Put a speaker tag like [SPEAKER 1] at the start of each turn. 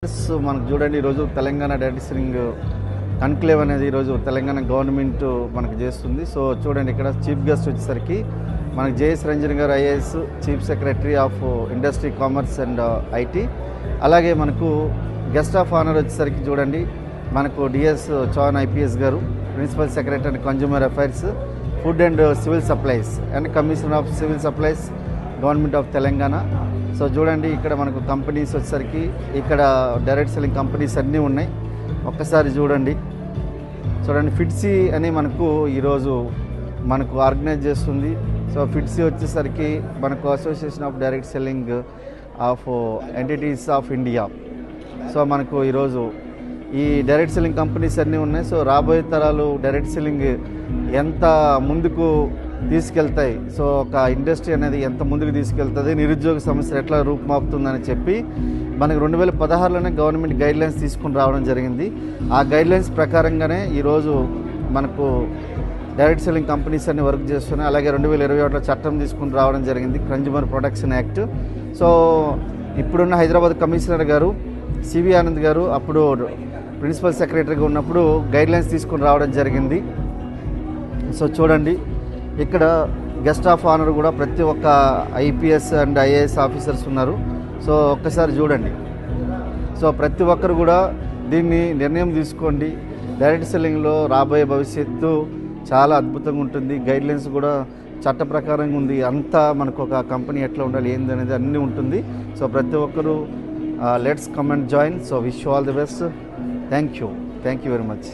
[SPEAKER 1] మనకు చూడండి ఈరోజు తెలంగాణ డైరెక్ట్ సెల్లింగ్ కన్క్లేవ్ అనేది ఈరోజు తెలంగాణ గవర్నమెంట్ మనకు చేస్తుంది. సో చూడండి ఇక్కడ చీఫ్ గెస్ట్ వచ్చేసరికి మనకు జేఎస్ రంజన్ గారు IAS chief secretary of industry commerce and IT. అలాగే మనకు గెస్ట్ ఆఫ్ ఆనర్ వచ్చేసరికి చూడండి మనకు డిఎస్ చౌహాన్ ఐపీఎస్ గారు principal secretary and consumer affairs food and civil supplies and commissioner of civil supplies government of Telangana. So చూడండి ఇక్కడ మనకు కంపెనీస్ వచ్చేసరికి ఇక్కడ డైరెక్ట్ సెల్లింగ్ కంపెనీస్ అన్నీ ఉన్నాయి. ఒక్కసారి చూడండి ఫిట్సీ అని మనకు ఈరోజు మనకు ఆర్గనైజ్ చేస్తుంది. సో ఫిట్సీ వచ్చేసరికి మనకు association of direct selling of entities of India. So మనకు ఈరోజు ఈ డైరెక్ట్ సెల్లింగ్ కంపెనీస్ అన్నీ ఉన్నాయి. సో రాబోయే తరాలు డైరెక్ట్ సెల్లింగ్ ఎంత ముందుకు తీసుకెళ్తాయి, సో ఒక ఇండస్ట్రీ అనేది ఎంత ముందుకు తీసుకెళ్తుంది, నిరుద్యోగ సమస్య ఎట్లా రూపుమాపుతుందని చెప్పి మనకు 2016లోనే గవర్నమెంట్ గైడ్లైన్స్ తీసుకుని రావడం జరిగింది. ఆ గైడ్లైన్స్ ప్రకారంగానే ఈరోజు మనకు డైరెక్ట్ సెల్లింగ్ కంపెనీస్ అన్ని వర్క్ చేస్తున్నాయి. అలాగే 2021లో చట్టం తీసుకుని రావడం జరిగింది, కన్జ్యూమర్ ప్రొటెక్షన్ యాక్ట్. సో ఇప్పుడున్న హైదరాబాద్ కమిషనర్ గారు సివి ఆనంద్ గారు అప్పుడు ప్రిన్సిపల్ సెక్రటరీగా ఉన్నప్పుడు గైడ్లైన్స్ తీసుకుని రావడం జరిగింది. సో చూడండి ఇక్కడ గెస్ట్ ఆఫ్ ఆనర్ కూడా ప్రతి ఒక్క ఐపీఎస్ అండ్ ఐఏఎస్ ఆఫీసర్స్ ఉన్నారు. సో ఒక్కసారి చూడండి. సో ప్రతి ఒక్కరు కూడా దీన్ని నిర్ణయం తీసుకోండి. డైరెక్ట్ సెల్లింగ్లో రాబోయే భవిష్యత్తు చాలా అద్భుతంగా ఉంటుంది. గైడ్లైన్స్ కూడా చట్ట ప్రకారంగా ఉంది. అంతా మనకు ఒక కంపెనీ ఎట్లా ఉండాలి ఏంది అనేది అన్నీ ఉంటుంది. సో ప్రతి ఒక్కరు let's come and join. So wish you all the best. Thank you very much.